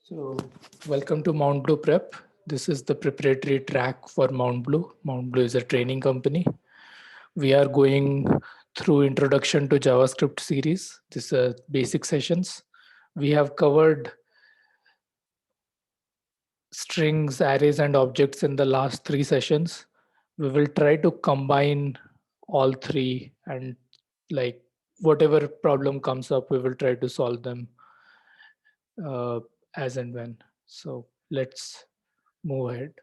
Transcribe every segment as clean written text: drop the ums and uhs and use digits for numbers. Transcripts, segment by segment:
So, welcome to Mount Blue Prep. This is the preparatory track for Mount Blue. Mount Blue is a training company. We are going through Introduction to JavaScript series. This are basic sessions. We have covered strings, arrays, and objects in the last three sessions. We will try to combine all three and like whatever problem comes up, we will try to solve them uh, as and when. So let's move ahead.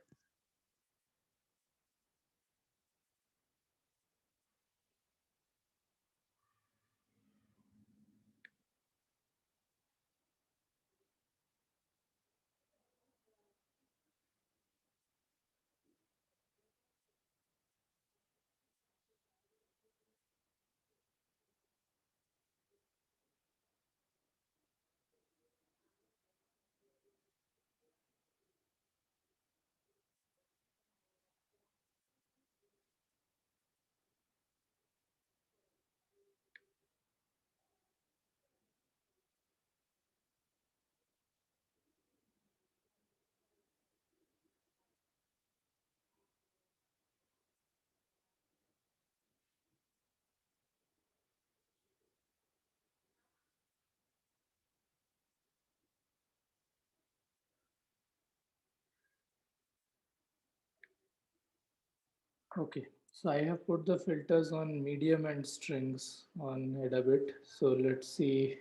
Okay, so I have put the filters on medium and strings on Edabit. So let's see.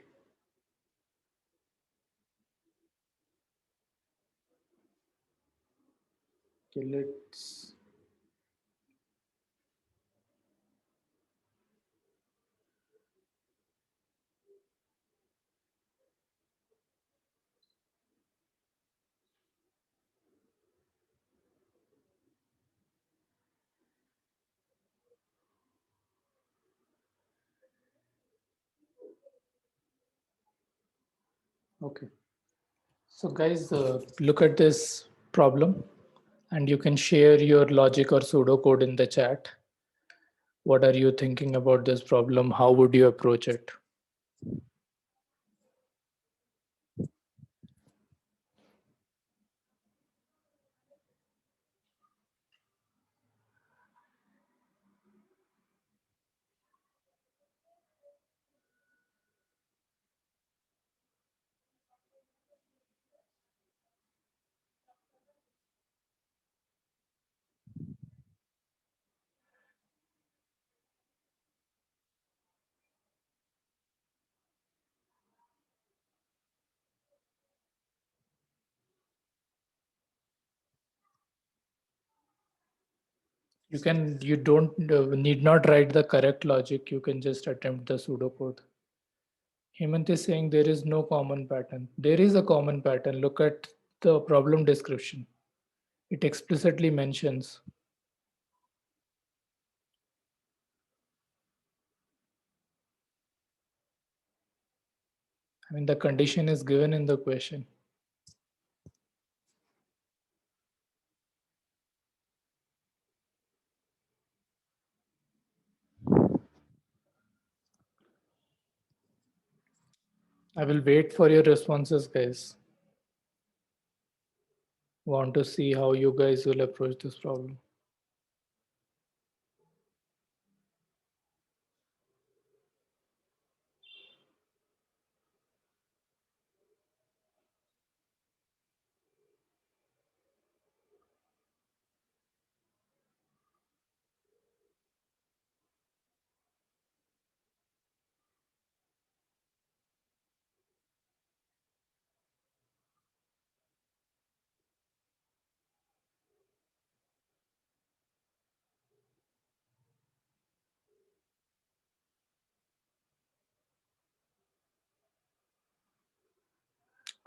Okay, let's. Okay, so guys, look at this problem and you can share your logic or pseudocode in the chat. What are you thinking about this problem? How would you approach it? You don't need not write the correct logic. You can just attempt the pseudocode. Hemant is saying there is no common pattern. There is a common pattern. Look at the problem description. It explicitly mentions. I mean, the condition is given in the question. I will wait for your responses, guys. Want to see how you guys will approach this problem.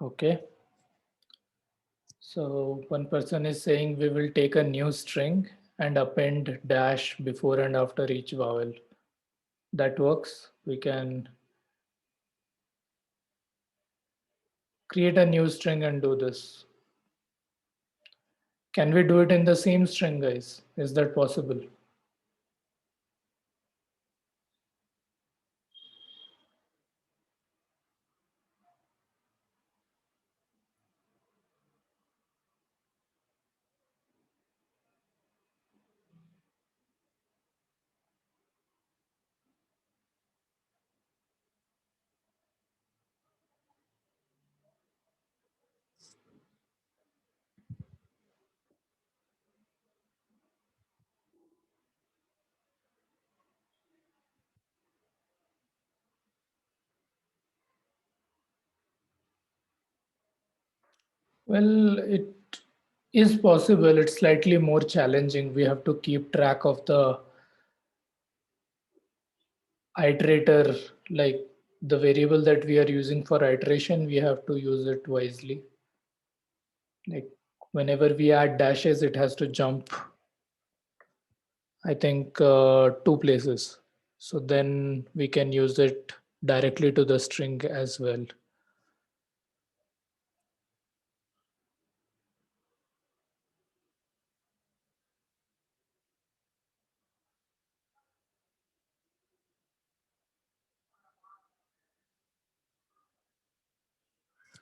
Okay. So one person is saying we will take a new string and append dash before and after each vowel. That works. We can create a new string and do this. Can we do it in the same string, guys? Is that possible? Well, it is possible. It's slightly more challenging. We have to keep track of the iterator, like the variable that we are using for iteration, we have to use it wisely. Like whenever we add dashes, it has to jump, I think, two places. So then we can use it directly to the string as well.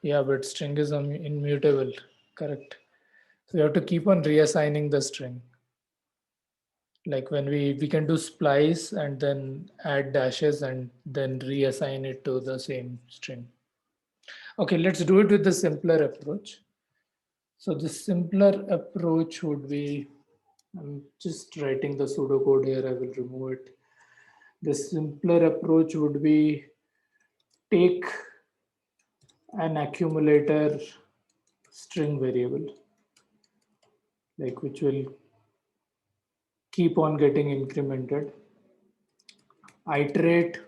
Yeah, but string is immutable, correct? So we have to keep on reassigning the string. Like when we can do splice and then add dashes and then reassign it to the same string. Okay, let's do it with the simpler approach. So the simpler approach would be, I'm just writing the pseudocode here, I will remove it. The simpler approach would be take an accumulator string variable, like which will keep on getting incremented, iterate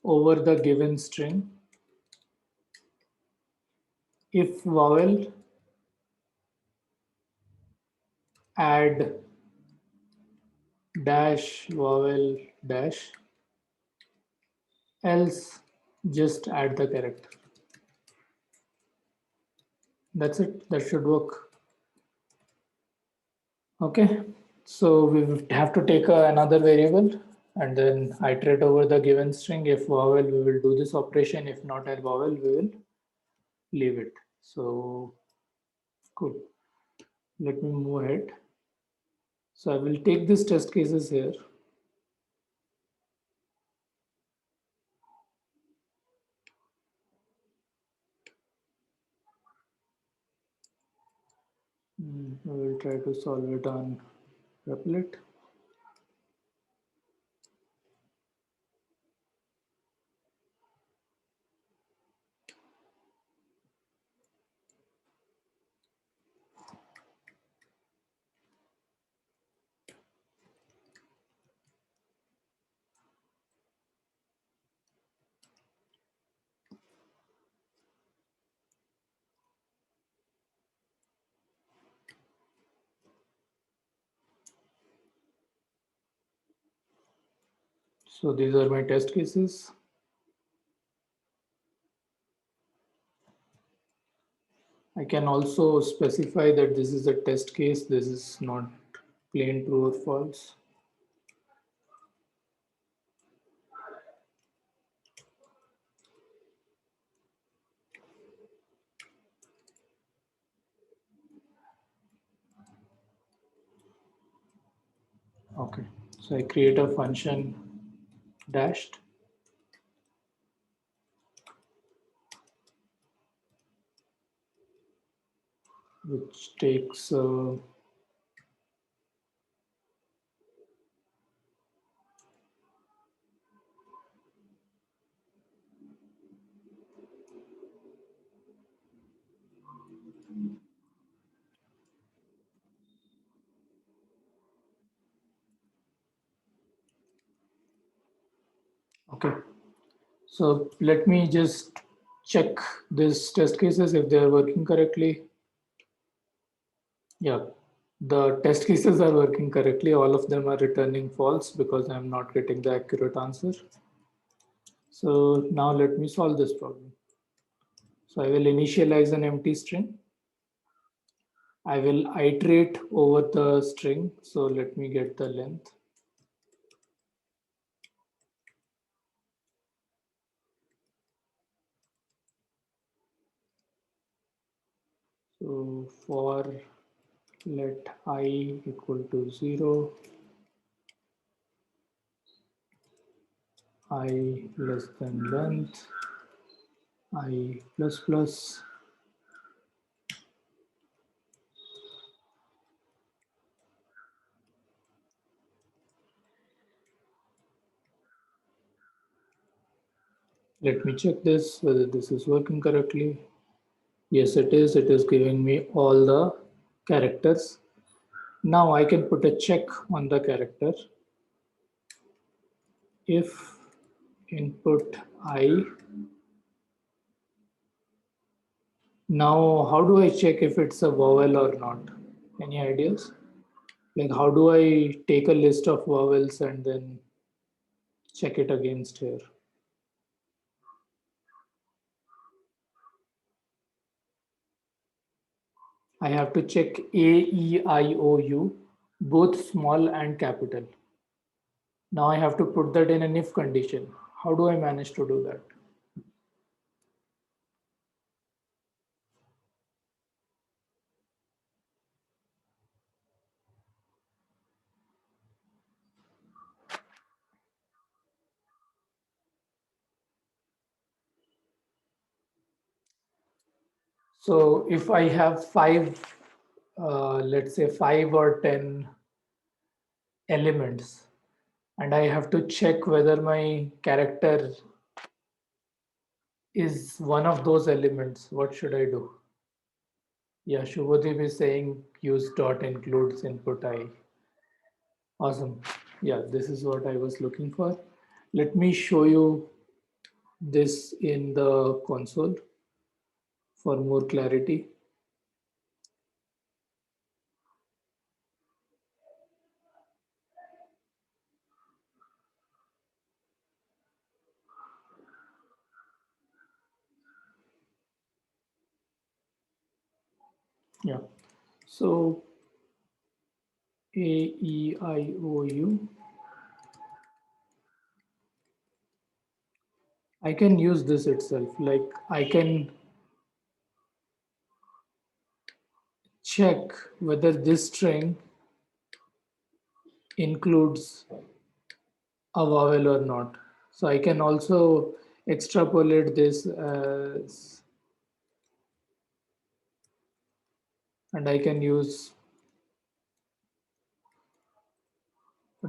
over the given string. If vowel, add dash vowel dash, else just add the character. That's it. That should work. Okay. So we have to take another variable and then iterate over the given string. If vowel, we will do this operation. If not a vowel, we will leave it. So cool. Let me move ahead. So I will take these test cases here. I will try to solve it on Replit. So these are my test cases. I can also specify that this is a test case. This is not plain true or false. Okay, so I create a function dashed, which takes okay. So let me just check these test cases if they are working correctly. Yeah, the test cases are working correctly. All of them are returning false because I'm not getting the accurate answer. So now let me solve this problem. So I will initialize an empty string. I will iterate over the string. So let me get the length. So for let I equal to 0, I less than length, I plus plus. Let me check this, whether this is working correctly. Yes, it is. It is giving me all the characters. Now I can put a check on the character. If input I, now how do I check if it's a vowel or not? Any ideas? Like how do I take a list of vowels and then check it against here? I have to check A, E, I, O, U, both small and capital. Now I have to put that in an if condition. How do I manage to do that? So if I have five, let's say 5 or 10 elements, and I have to check whether my character is one of those elements, what should I do? Yeah, Shubhadeep is saying use dot includes input I. Awesome. Yeah, this is what I was looking for. Let me show you this in the console for more clarity. Yeah. So A, E, I, O, U. I can use this itself. Like I can check whether this string includes a vowel or not. So I can also extrapolate this as, and I can use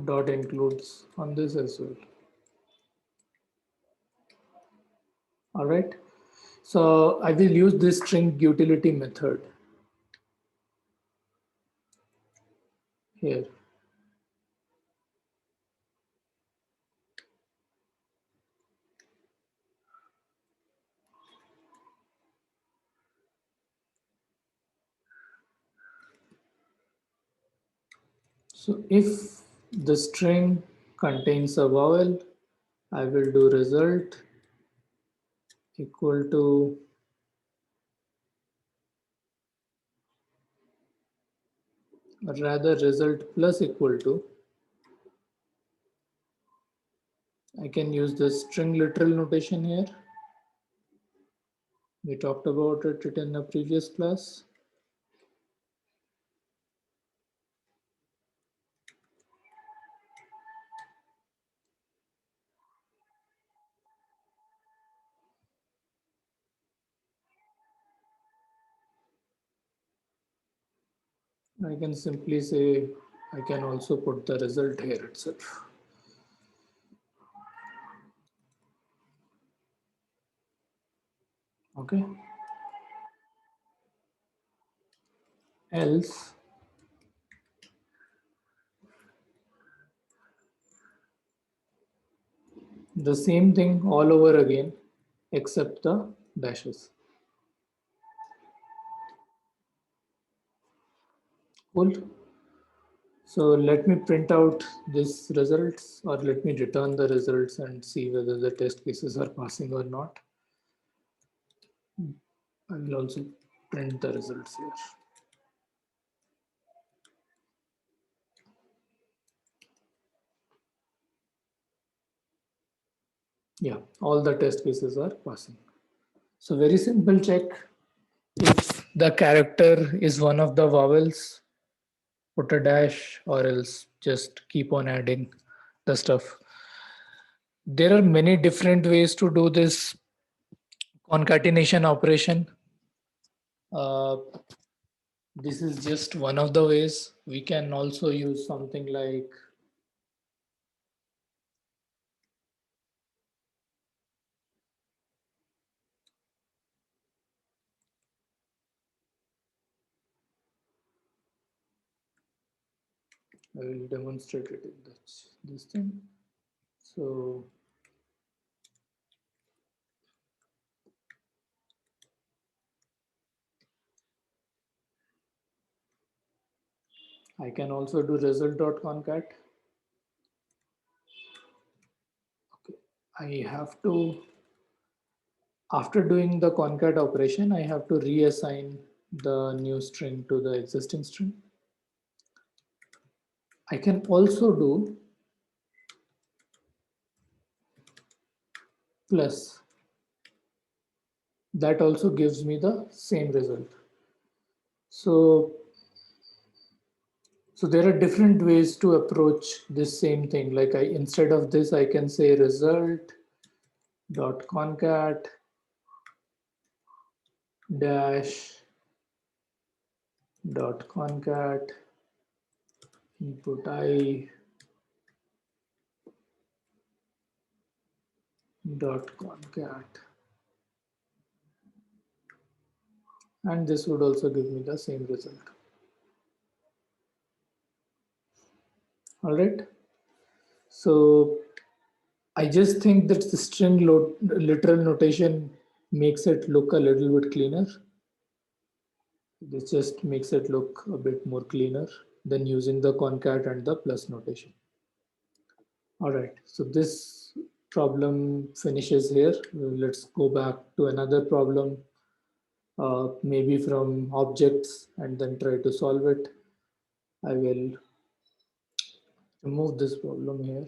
dot includes on this as well. All right. So I will use this string utility method here. So if the string contains a vowel, I will do result equal to, or rather result plus equal to, I can use the string literal notation here. We talked about it in a previous class. I can simply say, I can also put the result here itself. Okay. Else, the same thing all over again, except the dashes. Cool. So let me print out this results, or let me return the results and see whether the test cases are passing or not. I will also print the results here. Yeah, all the test cases are passing. So very simple check. If the character is one of the vowels, put a dash, or else just keep on adding the stuff. There are many different ways to do this concatenation operation. Uh, this is just one of the ways. We can also use something like I will demonstrate it in this thing. So I can also do result.concat. Okay. I have to, after doing the concat operation, I have to reassign the new string to the existing string. I can also do plus. That also gives me the same result. So there are different ways to approach this same thing. Like instead of this, I can say result dot concat dash dot concat input I dot concat, and this would also give me the same result. All right. So I just think that the string literal notation makes it look a little bit cleaner. This just makes it look a bit more cleaner than using the concat and the plus notation. All right, so this problem finishes here. Let's go back to another problem, maybe from objects, and then try to solve it. I will remove this problem here.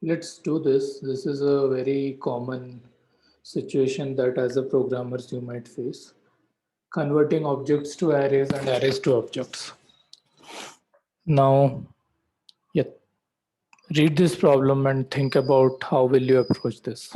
Let's do this. This is a very common situation that as a programmers you might face. Converting objects to arrays and arrays to objects. Now, yeah, read this problem and think about how will you approach this.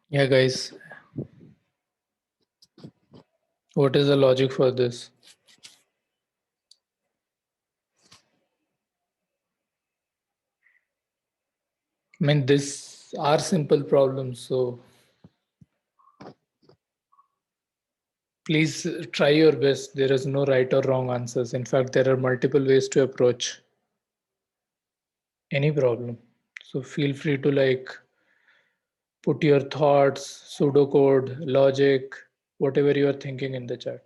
Yeah, guys, what is the logic for this? I mean, this are simple problems. So please try your best. There is no right or wrong answers. In fact, there are multiple ways to approach any problem. So feel free to put your thoughts, pseudocode, logic, whatever you are thinking in the chat.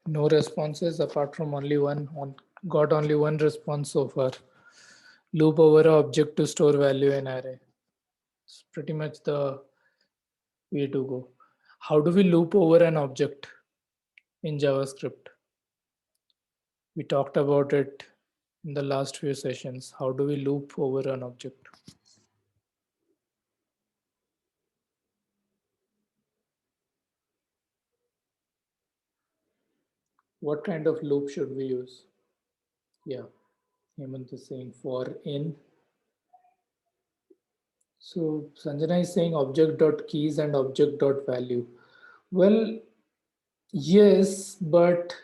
No responses apart from only one. Got only one response so far. Loop over a object to store value in array. It's pretty much the way to go. How do we loop over an object in JavaScript? We talked about it in the last few sessions. How do we loop over an object? What kind of loop should we use? Yeah, Hemant is saying for in. So Sanjana is saying object.keys and object.value. Well, yes, but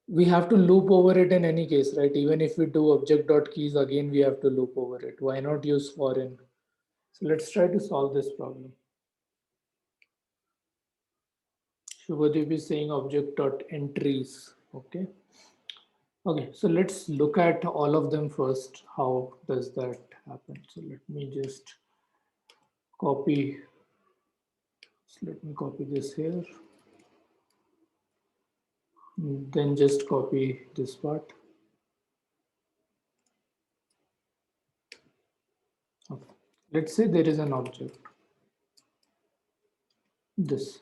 we have to loop over it in any case, right? Even if we do object.keys, again, we have to loop over it. Why not use for in? So let's try to solve this problem. Shubhadeep is saying object.entries. Okay. Okay, so let's look at all of them first. How does that happen? So let me just copy. So let me copy this here. Then just copy this part. Okay. Let's say there is an object. This.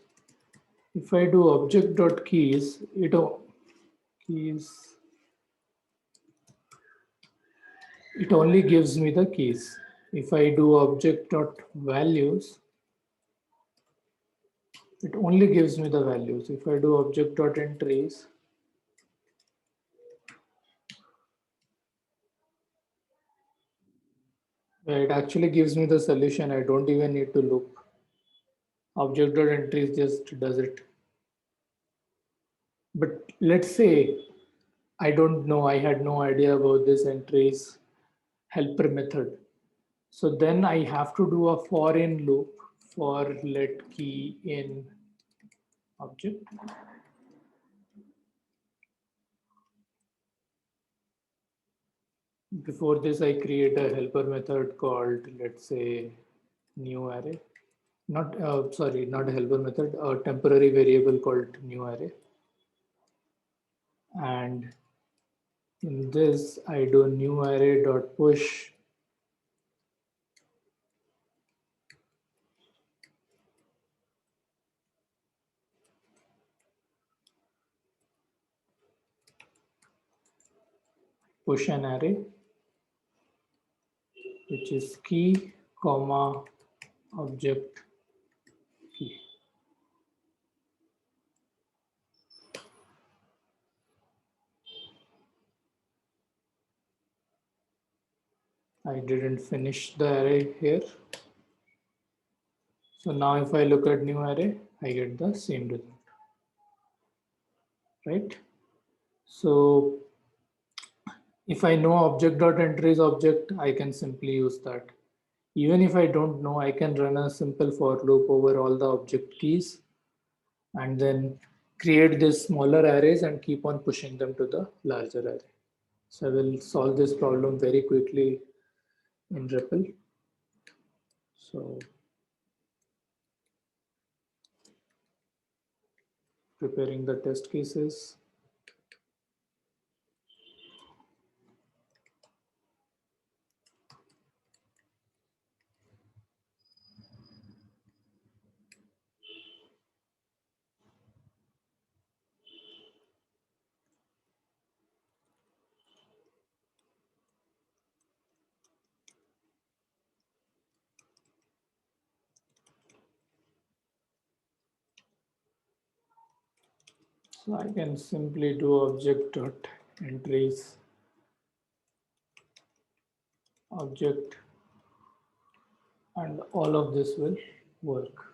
If I do object.keys, keys, it only gives me the keys. If I do object.values, it only gives me the values. If I do object.entries, it actually gives me the solution. I don't even need to loop. Object.entries just does it. But let's say I don't know, I had no idea about this entries helper method. So then I have to do a for in loop for let key in object. Before this, I create a helper method called, let's say, new array. Not a helper method, a temporary variable called new array. And in this, I do new array dot push an array, which is key, comma, object key. I didn't finish the array here. So now if I look at new array, I get the same result, right? So if I know object.entries object, I can simply use that. Even if I don't know, I can run a simple for loop over all the object keys and then create these smaller arrays and keep on pushing them to the larger array. So I will solve this problem very quickly in REPL. So preparing the test cases. So I can simply do object dot entries object, and all of this will work.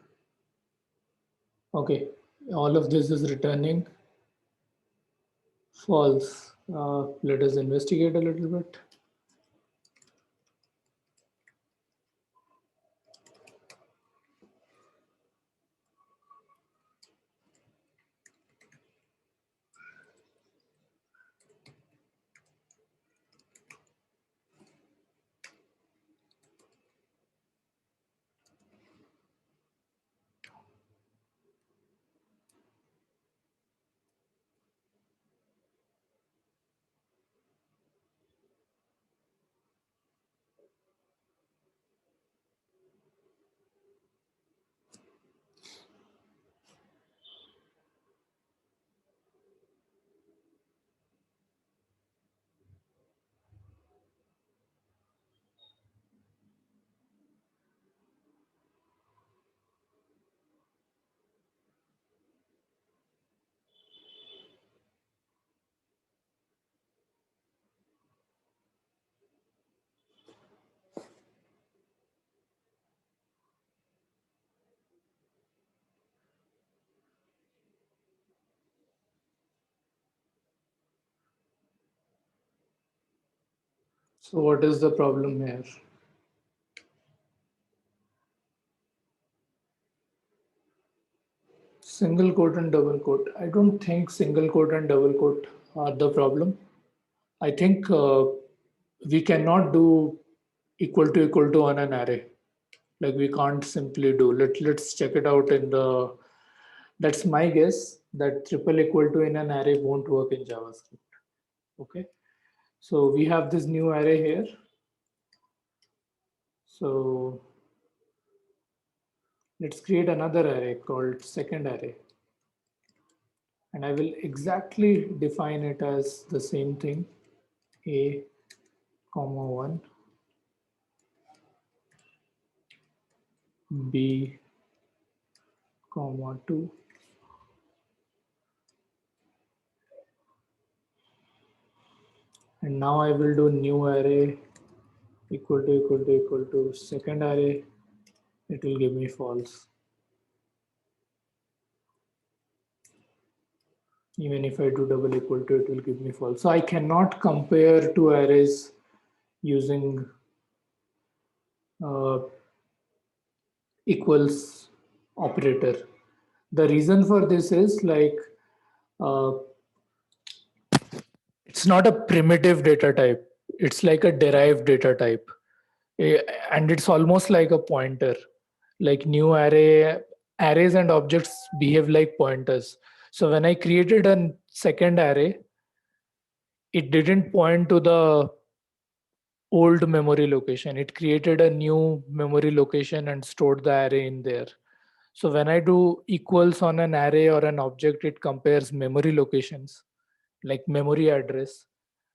Okay, all of this is returning false. Let us investigate a little bit. So what is the problem here? Single quote and double quote. I don't think single quote and double quote are the problem. I think we cannot do equal to on an array. Like we can't simply do. Let's check it out in the. That's my guess that triple equal to in an array won't work in JavaScript. Okay. So we have this new array here. So let's create another array called second array. And I will exactly define it as the same thing, a comma 1, b comma 2, and now I will do new array equal to second array. It will give me false. Even if I do double equal to, it will give me false. So I cannot compare two arrays using uh, equals operator. The reason for this is like uh, it's not a primitive data type. It's like a derived data type. And it's almost like a pointer. Like new arrays and objects behave like pointers. So when I created a second array, it didn't point to the old memory location. It created a new memory location and stored the array in there. So when I do equals on an array or an object, it compares memory locations, like memory address,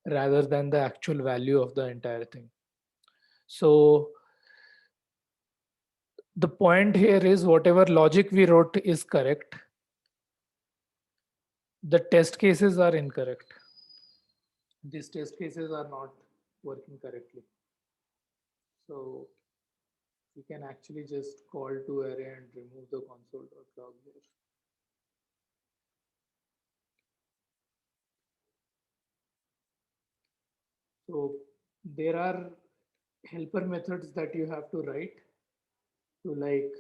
rather than the actual value of the entire thing. So the point here is whatever logic we wrote is correct. The test cases are incorrect. These test cases are not working correctly. So we can actually just call to array and remove the console.log here. So there are helper methods that you have to write to like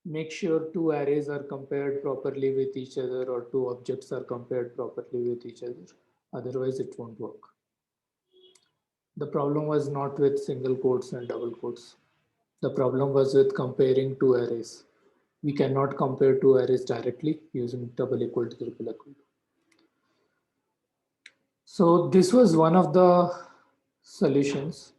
make sure two arrays are compared properly with each other or two objects are compared properly with each other. Otherwise, it won't work. The problem was not with single quotes and double quotes. The problem was with comparing two arrays. We cannot compare two arrays directly using double equal to triple equal to. So this was one of the solutions.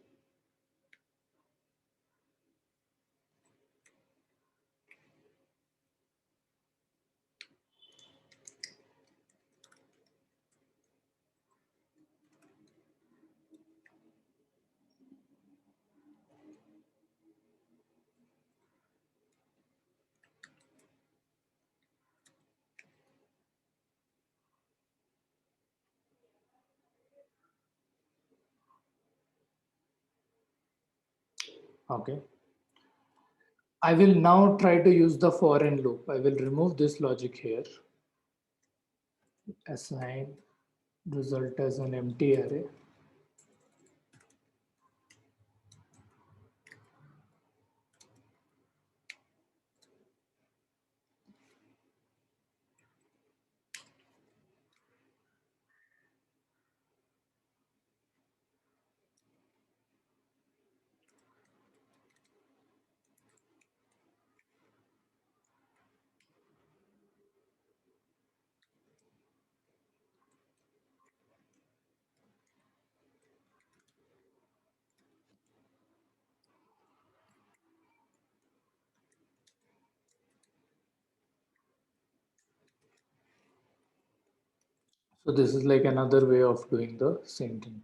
Okay. I will now try to use the for in loop. I will remove this logic here. Assign result as an empty array. So this is like another way of doing the same thing.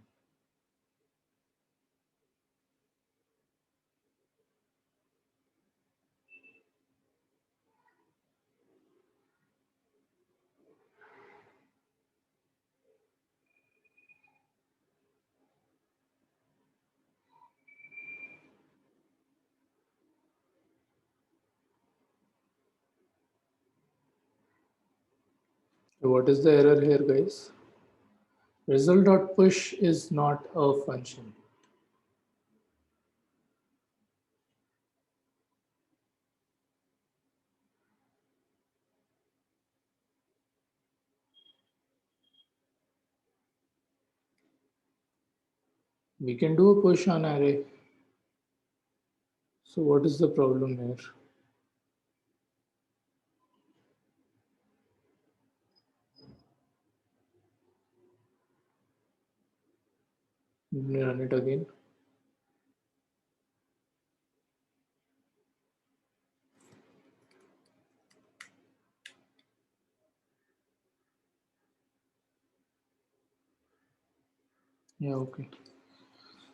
So what is the error here, guys? Result.push is not a function. We can do a push on array. So what is the problem here? Let me run it again. Yeah, okay.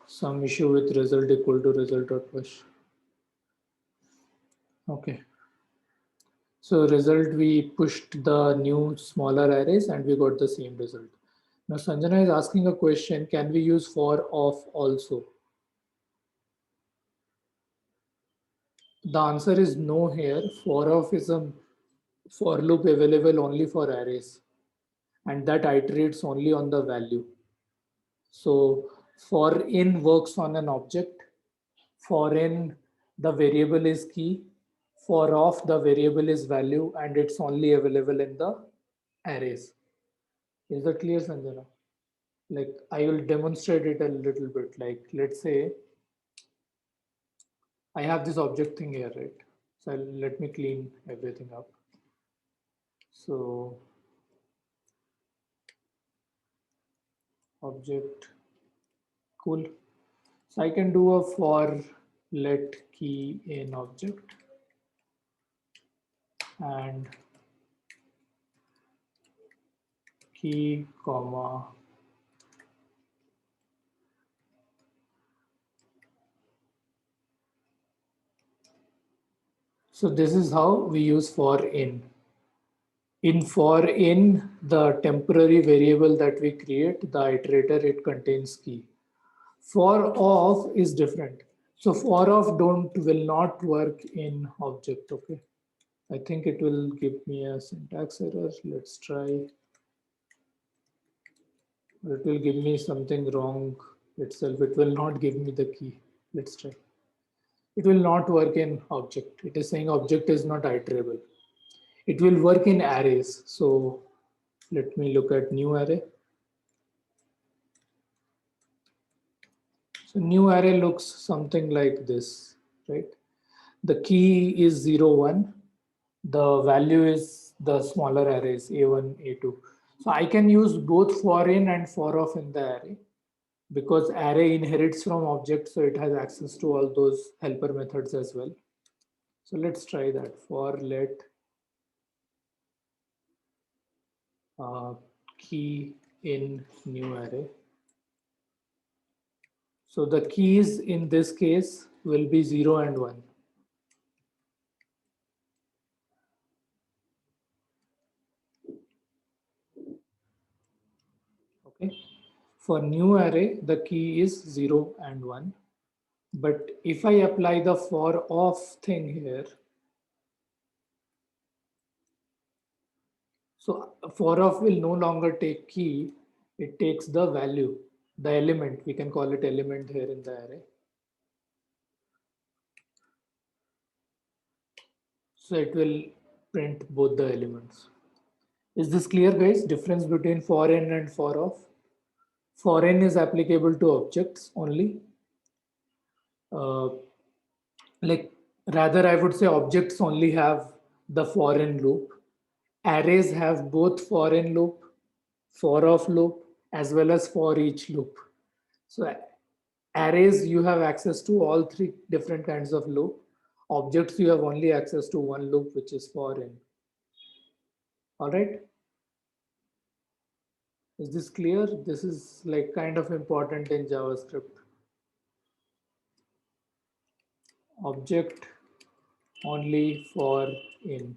Some issue with result equal to result.push. Okay. So result, we pushed the new smaller arrays and we got the same result. Now Sanjana is asking a question, can we use for of also? The answer is no here. For of is a for loop available only for arrays and that iterates only on the value. So for in works on an object, for in the variable is key, for of the variable is value and it's only available in the arrays. Is that clear, Sanjana? Like I will demonstrate it a little bit. Like let's say I have this object thing here, right? So let me clean everything up. So object, cool. So I can do a for let key in object and key comma. So this is how we use for in. In for in, the temporary variable that we create, the iterator, it contains key. For of is different. So for of don't will not work in object. Okay. I think it will give me a syntax error. Let's try. It will give me something wrong itself. It will not give me the key. Let's try. It will not work in object. It is saying object is not iterable. It will work in arrays. So let me look at new array. So new array looks something like this, right? The key is 0, 1. The value is the smaller arrays A1, A2. So I can use both for in and for of in the array because array inherits from object, so it has access to all those helper methods as well. So let's try that. For let key in new array. So the keys in this case will be 0 and 1. Okay. For new array, the key is 0 and 1. But if I apply the for of thing here, so for of will no longer take key, it takes the value, the element. We can call it element here in the array. So it will print both the elements. Is this clear, guys? Difference between for in and for of. For in is applicable to objects only. Uh, like rather, I would say objects only have the for in loop. Arrays have both for in loop, for of loop, as well as for each loop. So arrays, you have access to all three different kinds of loop. Objects, you have only access to one loop, which is for in. All right. Is this clear? This is like kind of important in JavaScript. Object only for in.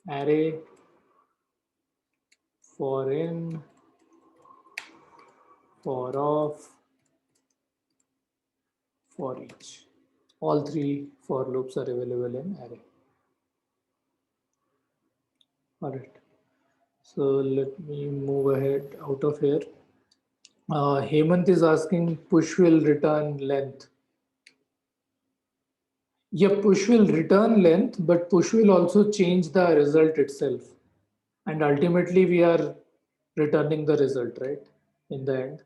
Array for in, for of, for each. All three for loops are available in array. All right. So let me move ahead out of here. Hemant is asking push will return length. Yeah, push will return length, but push will also change the result itself. And ultimately, we are returning the result, right? In the end.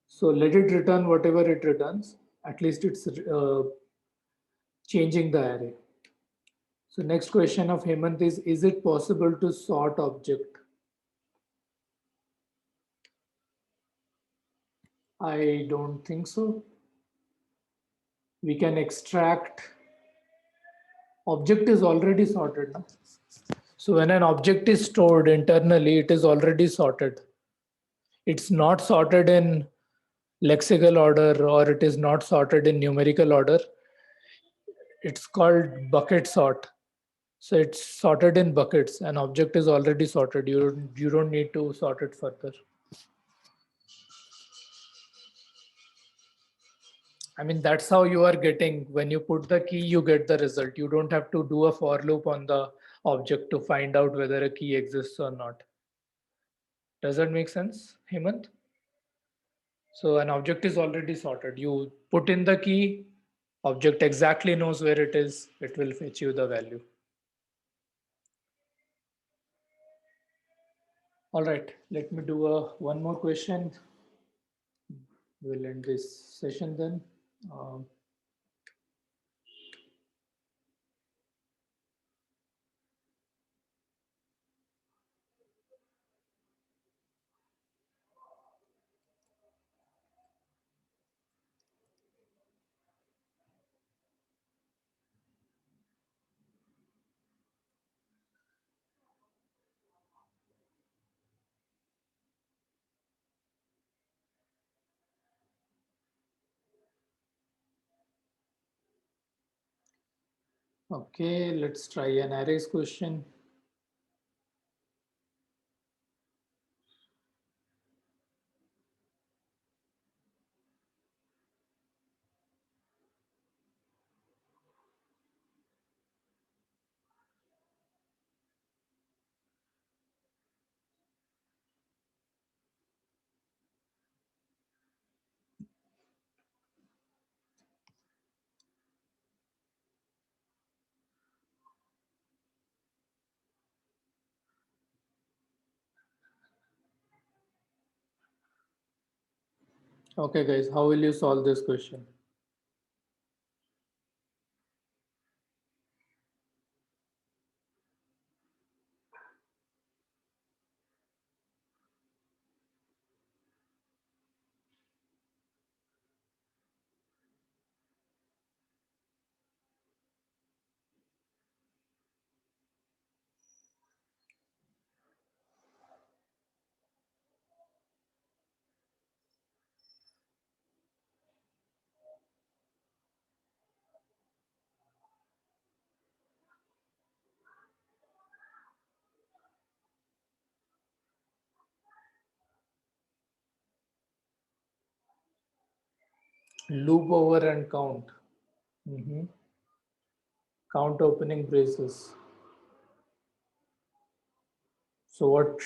So let it return whatever it returns. At least it's changing the array. So next question of Hemant is it possible to sort object? I don't think so. We can extract, object is already sorted. No? So when an object is stored internally, it is already sorted. It's not sorted in lexical order or it is not sorted in numerical order. It's called bucket sort. So it's sorted in buckets. An object is already sorted. You don't need to sort it further. I mean, that's how you are getting, when you put the key, you get the result. You don't have to do a for loop on the object to find out whether a key exists or not. Does that make sense, Hemant? So an object is already sorted. You put in the key, object exactly knows where it is. It will fetch you the value. All right, let me do one more question. We'll end this session then. Um, okay, let's try an arrays question. Okay, guys, how will you solve this question? Loop over and count. Mhm. Count opening braces. So what?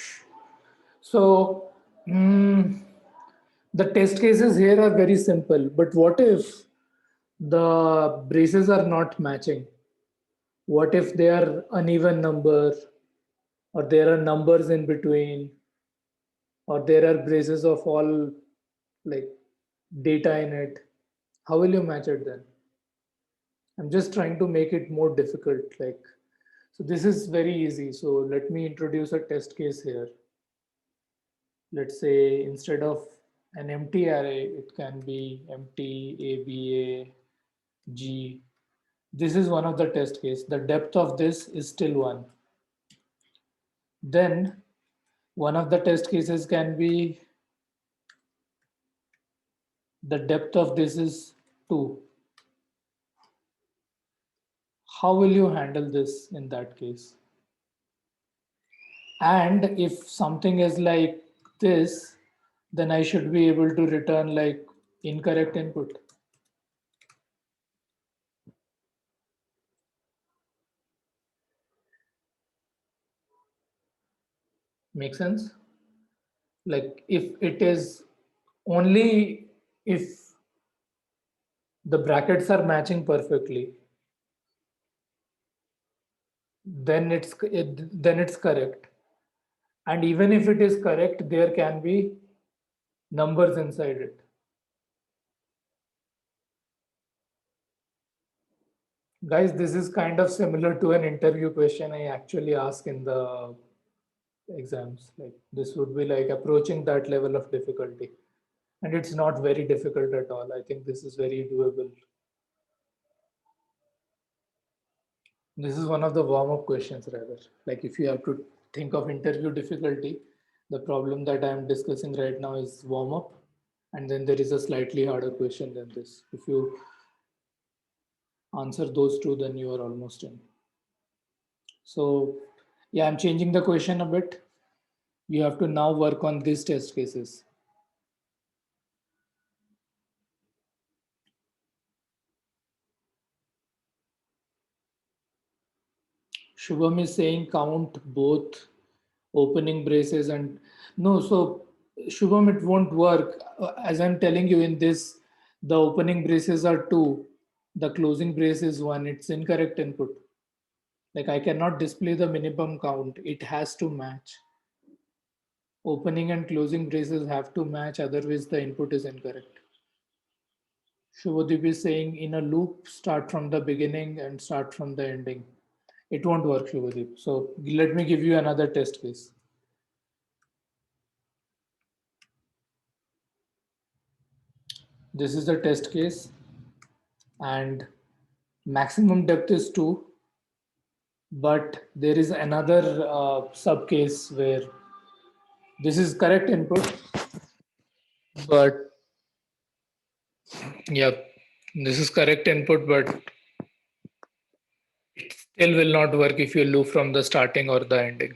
So the test cases here are very simple. But what if the braces are not matching? What if they are uneven number, or there are numbers in between, or there are braces of all like data in it? How will you match it then? I'm just trying to make it more difficult. So this is very easy. So let me introduce a test case here. Let's say instead of an empty array, it can be empty ABA G. This is one of the test case. The depth of this is still 1. Then one of the test cases can be the depth of this is 2. How will you handle this in that case? And if something is like this, then I should be able to return like incorrect input. Make sense? Like if it is only if the brackets are matching perfectly, then it's correct. And even if it is correct, there can be numbers inside it. Guys, this is kind of similar to an interview question I actually ask in the exams. Like this would be like approaching that level of difficulty. And it's not very difficult at all. I think this is very doable. This is one of the warm-up questions rather. Like if you have to think of interview difficulty, the problem that I'm discussing right now is warm-up, and then there is a slightly harder question than this. If you answer those two, then you are almost in. So yeah, I'm changing the question a bit. You have to now work on these test cases. Shubham is saying count both opening braces and no. So Shubham, it won't work. As I'm telling you in this, the opening braces are 2, the closing brace is 1. It's incorrect input. Like I cannot display the minimum count. It has to match. Opening and closing braces have to match, otherwise the input is incorrect. Shubhadeep is saying in a loop, start from the beginning and start from the ending. It won't work, Shubhadeep. So let me give you another test case. This is the test case, and maximum depth is 2, but there is another sub case where this is correct input, but yep, this is correct input, but it still will not work if you loop from the starting or the ending.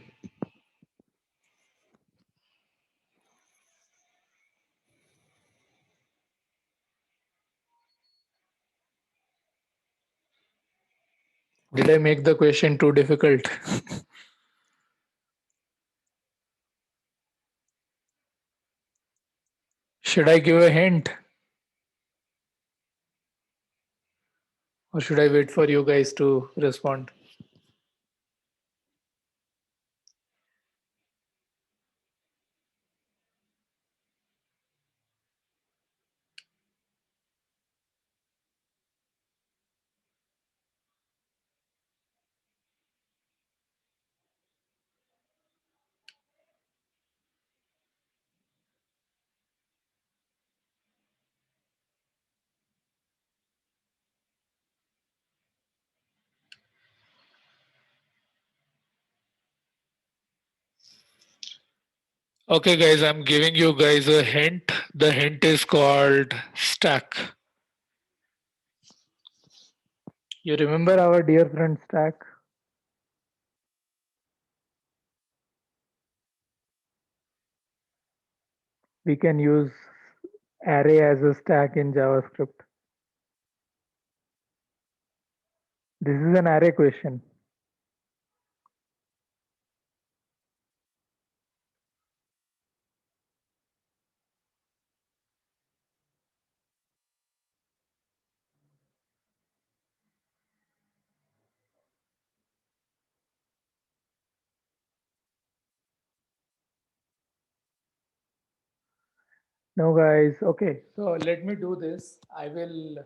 Did I make the question too difficult? Should I give a hint? Or should I wait for you guys to respond? Okay, guys, I'm giving you guys a hint. The hint is called stack. You remember our dear friend Stack? We can use Array as a stack in JavaScript. This is an array question. No, guys. Okay, so let me do this. I will.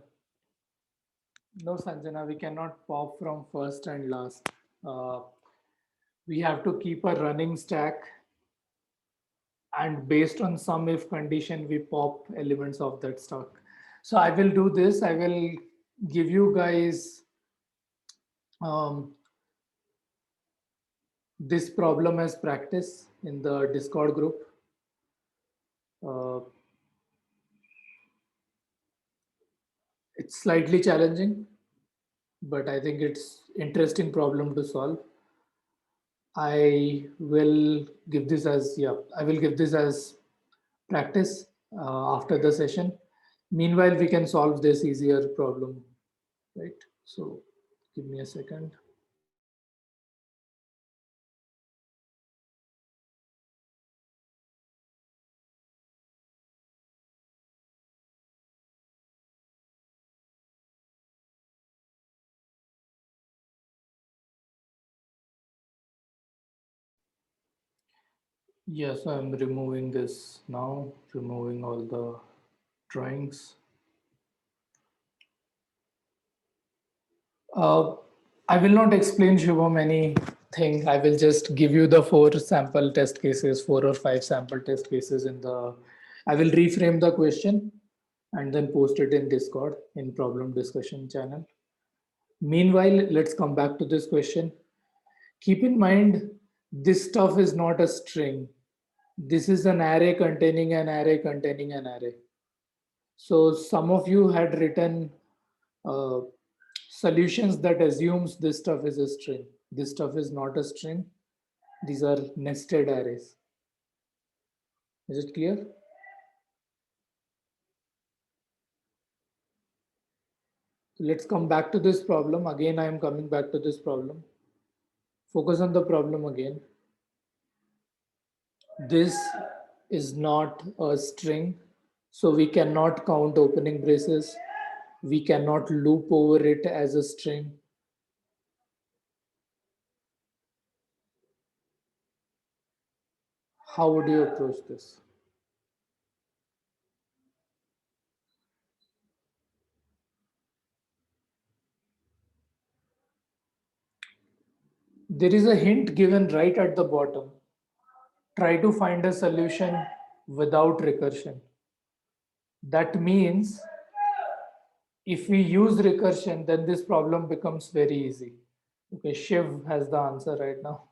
No, Sanjana, we cannot pop from first and last. Uh, we have to keep a running stack, and based on some if condition, we pop elements of that stack. So I will do this. I will give you guys um, this problem as practice in the Discord group. Uh, it's slightly challenging, but I think it's interesting problem to solve. I will give this as, yeah, I will give this as practice after the session. Meanwhile, we can solve this easier problem, right? So give me a second. Yes, I'm removing this now, removing all the drawings. Uh, I will not explain Shubham anything. I will just give you the 4 or 5 sample test cases in the. I will reframe the question and then post it in Discord in problem discussion channel. Meanwhile, let's come back to this question. Keep in mind, this stuff is not a string. This is an array containing an array containing an array. So some of you had written uh, solutions that assumes this stuff is a string. This stuff is not a string. These are nested arrays. Is it clear? Let's come back to this problem. Again, I am coming back to this problem. Focus on the problem again. This is not a string, so we cannot count opening braces. We cannot loop over it as a string. How would you approach this? There is a hint given right at the bottom. Try to find a solution without recursion. That means if we use recursion, then this problem becomes very easy. Okay, Shiv has the answer right now.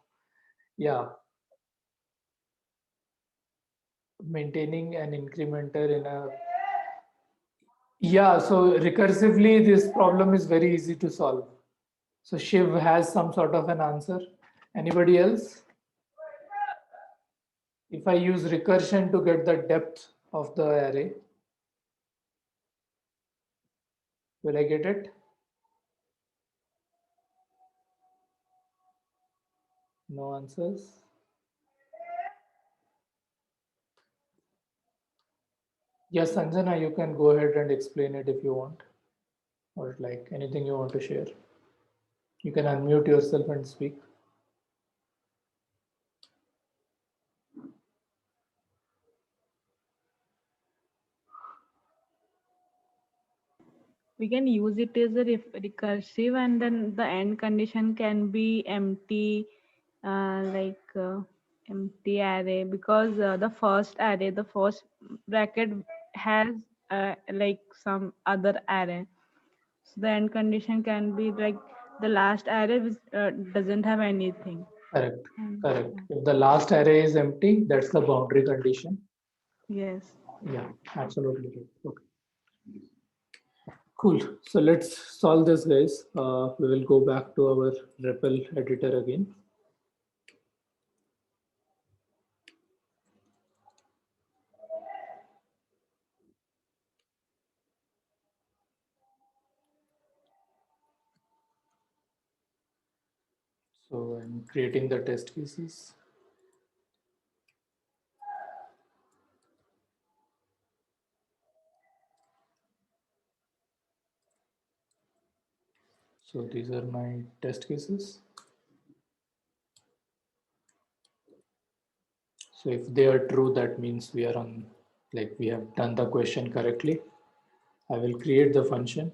Yeah, maintaining an incrementer in a. Yeah, so recursively, this problem is very easy to solve. So Shiv has some sort of an answer. Anybody else? If I use recursion to get the depth of the array, will I get it? No answers. Yes, Sanjana, you can go ahead and explain it if you want, or like anything you want to share. You can unmute yourself and speak. We can use it as a recursive, and then the end condition can be empty, empty array, because the first array, the first bracket has like some other array. So the end condition can be like the last array which doesn't have anything. Correct. And, Correct. If the last array is empty, that's the boundary condition. yes. Yeah, absolutely. Okay. Cool. So let's solve this, guys. We will go back to our REPL editor again. So I'm creating the test cases. So these are my test cases. So if they are true, that means we are on, like we have done the question correctly. I will create the function.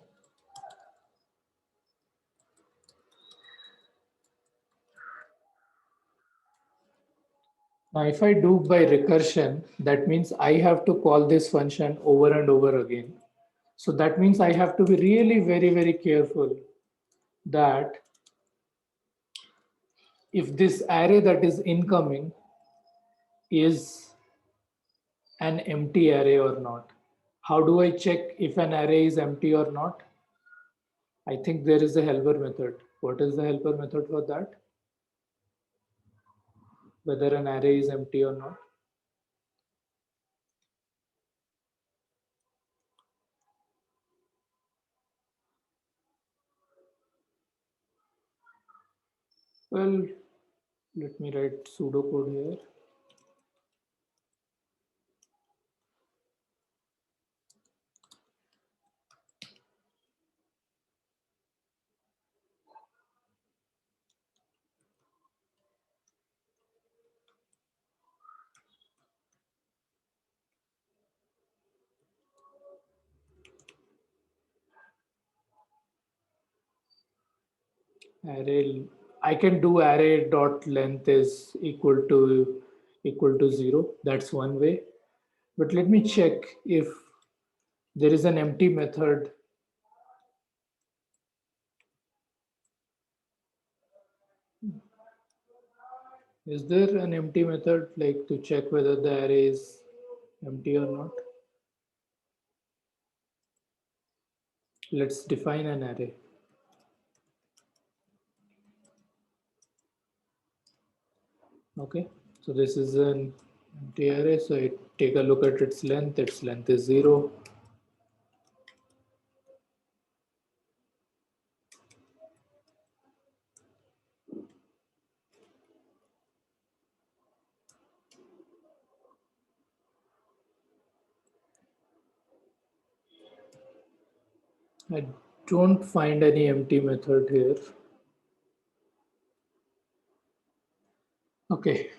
Now, if I do by recursion, that means I have to call this function over and over again. So that means I have to be really very, very careful that if this array that is incoming is an empty array or not. How do I check if an array is empty or not? I think there is a helper method. What is the helper method for that? Whether an array is empty or not. Well, let me write pseudocode here. Array, I can do array dot length is equal to 0. That's one way. But let me check if there is an empty method. Is there an empty method like to check whether the array is empty or not? Let's define an array. Okay, so this is an empty array. So I take a look at its length. Its length is 0. I don't find any empty method here. Okay,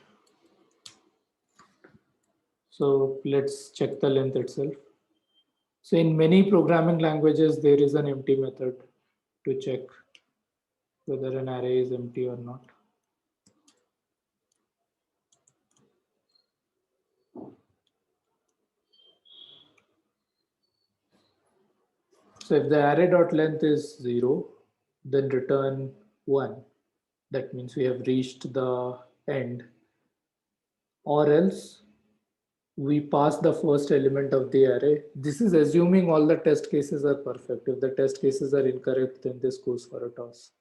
so let's check the length itself. So in many programming languages, there is an empty method to check whether an array is empty or not. So if the array dot length is 0, then return 1. That means we have reached the end. Or else we pass the first element of the array. This is assuming all the test cases are perfect. If the test cases are incorrect, then this goes for a toss.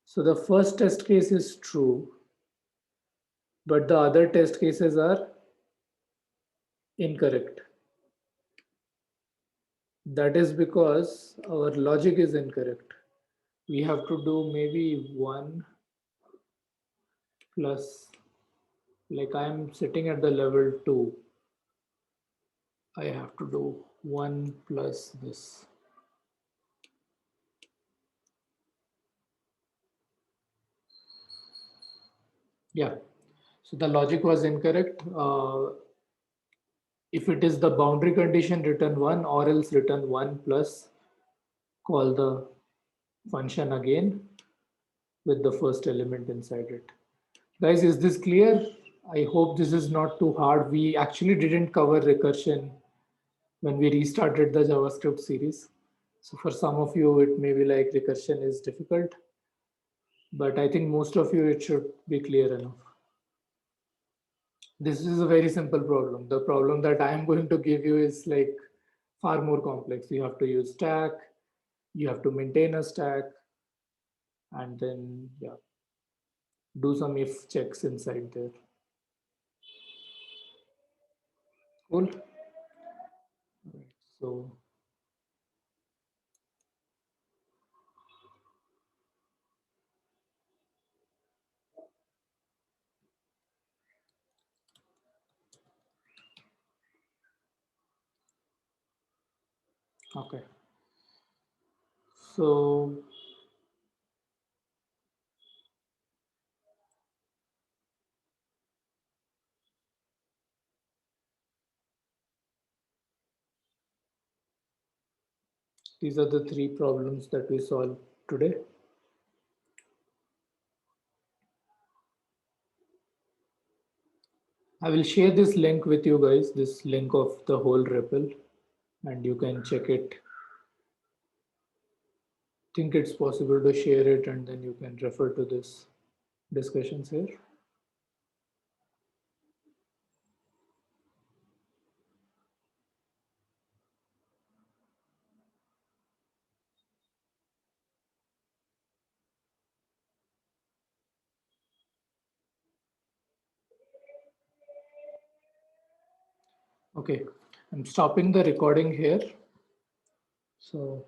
So the first test case is true, but the other test cases are incorrect. That is because our logic is incorrect. We have to do maybe 1 plus, like I'm sitting at the level 2. I have to do 1 plus this. Yeah, so the logic was incorrect. If it is the boundary condition, return 1, or else return 1 plus, call the function again with the first element inside it. Guys, is this clear? I hope this is not too hard. We actually didn't cover recursion when we restarted the JavaScript series. So for some of you, it may be like recursion is difficult, but I think most of you, it should be clear enough. This is a very simple problem. The problem that I am going to give you is like far more complex. You have to use stack, you have to maintain a stack, and then yeah, do some if checks inside there. Cool. So okay. So these are the three problems that we solved today. I will share this link with you guys, this link of the whole REPL, and you can check it. Think it's possible to share it, and then you can refer to this discussions here. Okay, I'm stopping the recording here. So